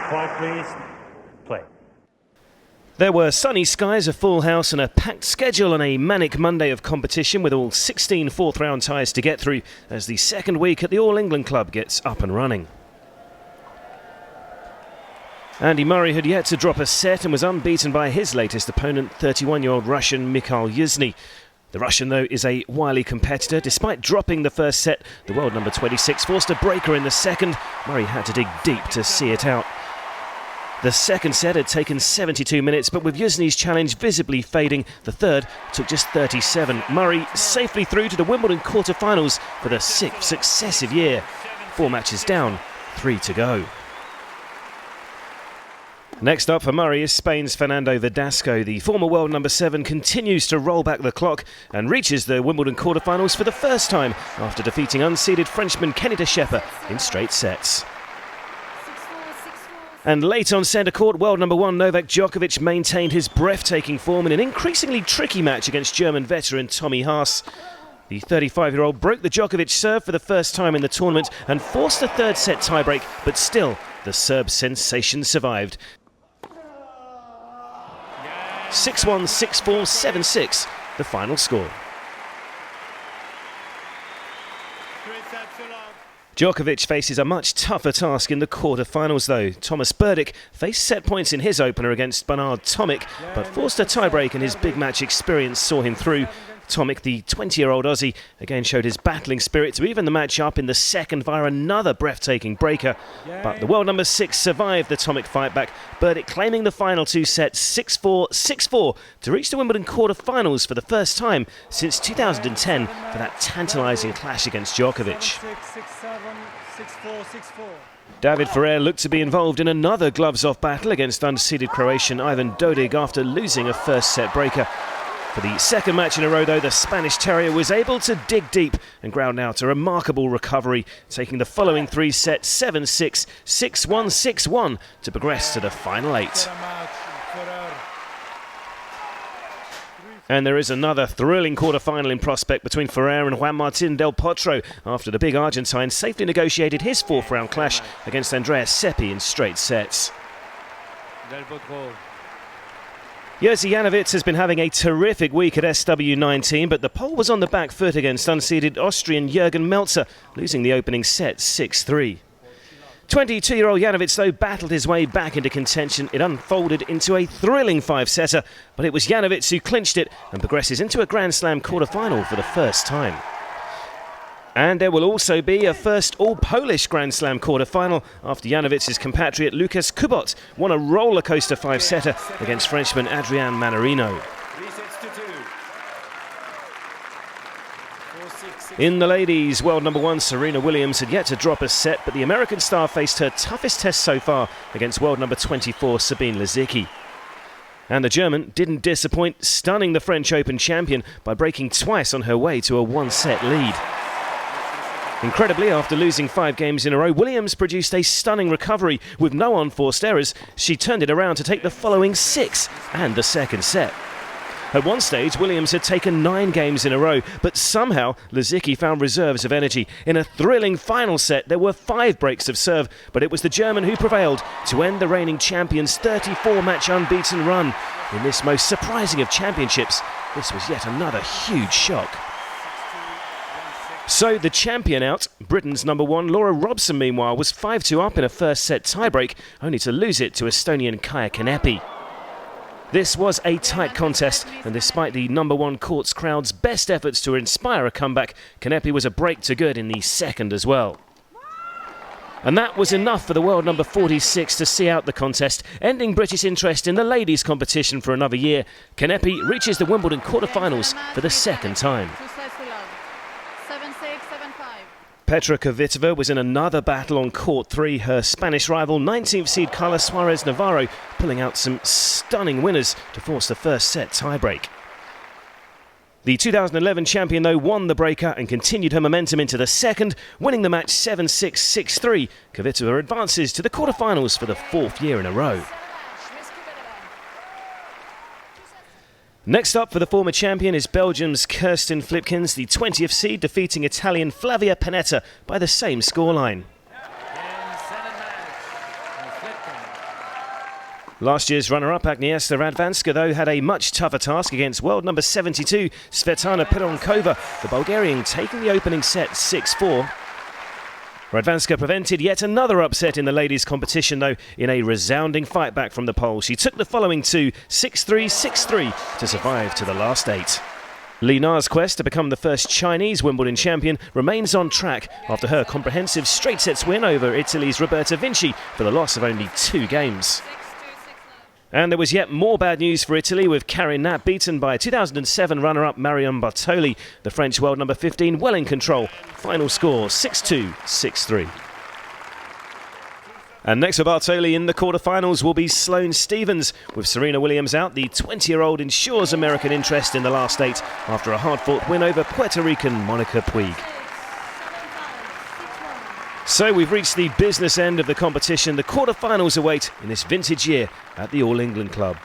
Quiet, please. Play. There were sunny skies, a full house and a packed schedule on a manic Monday of competition with all 16 fourth-round ties to get through as the second week at the All England Club gets up and running. Andy Murray had yet to drop a set and was unbeaten by his latest opponent, 31-year-old Russian Mikhail Yuzny. The Russian, though, is a wily competitor. Despite dropping the first set, the world number 26 forced a breaker in the second. Murray had to dig deep to see it out. The second set had taken 72 minutes, but with Yuzny's challenge visibly fading, the third took just 37. Murray safely through to the Wimbledon quarter-finals for the sixth successive year. 4 matches down, 3 to go. Next up for Murray is Spain's Fernando Verdasco. The former world number 7 continues to roll back the clock and reaches the Wimbledon quarter-finals for the first time after defeating unseeded Frenchman Kenny de Schepper in straight sets. And late on centre court, world number 1 Novak Djokovic maintained his breathtaking form in an increasingly tricky match against German veteran Tommy Haas. The 35-year-old broke the Djokovic serve for the first time in the tournament and forced a third set tiebreak, but still, the Serb sensation survived. 6-1, 6-4, 7-6, the final score. Djokovic faces a much tougher task in the quarter-finals though. Thomas Berdych faced set points in his opener against Bernard Tomic, but forced a tiebreak and his big match experience saw him through. Tomic, the 20-year-old Aussie, again showed his battling spirit to even the match up in the second via another breathtaking breaker. But the world number 6 survived the Tomic fight back, Berdych claiming the final 2 sets 6-4, 6-4 to reach the Wimbledon quarter-finals for the first time since 2010 for that tantalising clash against Djokovic. 6-4, 6-4. David Ferrer looked to be involved in another gloves-off battle against unseeded Croatian Ivan Dodig after losing a first set breaker. For the second match in a row, though, the Spanish Terrier was able to dig deep and ground out a remarkable recovery, taking the following 3 sets 7-6, 6-1, 6-1 to progress to the final 8. And there is another thrilling quarter-final in prospect between Ferrer and Juan Martín del Potro after the big Argentine safely negotiated his fourth-round clash against Andreas Seppi in straight sets. Jerzy Janowicz has been having a terrific week at SW19, but the Pole was on the back foot against unseeded Austrian Jürgen Melzer, losing the opening set 6-3. 22-year-old Janowicz, though, battled his way back into contention. It unfolded into a thrilling 5-setter, but it was Janowicz who clinched it and progresses into a Grand Slam quarter-final for the first time. And there will also be a first all-Polish Grand Slam quarter-final after Janowicz's compatriot Łukasz Kubot won a roller-coaster 5-setter against Frenchman Adrian Manarino. In the ladies, world number 1 Serena Williams had yet to drop a set, but the American star faced her toughest test so far against world number 24 Sabine Lisicki. And the German didn't disappoint, stunning the French Open champion by breaking twice on her way to a 1-set lead. Incredibly, after losing 5 games in a row, Williams produced a stunning recovery with no unforced errors. She turned it around to take the following 6 and the second set. At one stage, Williams had taken 9 games in a row, but somehow Lisicki found reserves of energy. In a thrilling final set, there were 5 breaks of serve, but it was the German who prevailed to end the reigning champion's 34-match unbeaten run. In this most surprising of championships, this was yet another huge shock. So the champion out, Britain's number 1 Laura Robson meanwhile was 5-2 up in a first set tiebreak, only to lose it to Estonian Kaia Kanepi. This was a tight contest, and despite the number 1 court's crowd's best efforts to inspire a comeback, Kanepi was a break to good in the second as well. And that was enough for the world number 46 to see out the contest, ending British interest in the ladies' competition for another year. Kanepi reaches the Wimbledon quarter-finals for the second time. Petra Kvitov was in another battle on court 3, her Spanish rival 19th seed Carla Suarez Navarro pulling out some stunning winners to force the first set tiebreak. The 2011 champion though won the breaker and continued her momentum into the second, winning the match 7-6, 6-3. Kvitova advances to the quarterfinals for the 4th year in a row. Next up for the former champion is Belgium's Kirsten Flipkens, the 20th seed, defeating Italian Flavia Pennetta by the same scoreline. Last year's runner-up Agnieszka Radwanska, though, had a much tougher task against world number 72, Svetlana Pironkova, the Bulgarian taking the opening set 6-4. Radwanska prevented yet another upset in the ladies' competition, though, in a resounding fight back from the Poles. She took the following two, 6-3, 6-3, to survive to the last 8. Li Na's quest to become the first Chinese Wimbledon champion remains on track after her comprehensive straight sets win over Italy's Roberta Vinci for the loss of only 2 games. And there was yet more bad news for Italy, with Karin Knapp beaten by 2007 runner-up Marion Bartoli. The French world number 15 well in control. Final score 6-2, 6-3. And next for Bartoli in the quarterfinals will be Sloane Stephens. With Serena Williams out, the 20-year-old ensures American interest in the last 8 after a hard-fought win over Puerto Rican Monica Puig. So we've reached the business end of the competition. The quarterfinals await in this vintage year at the All England Club.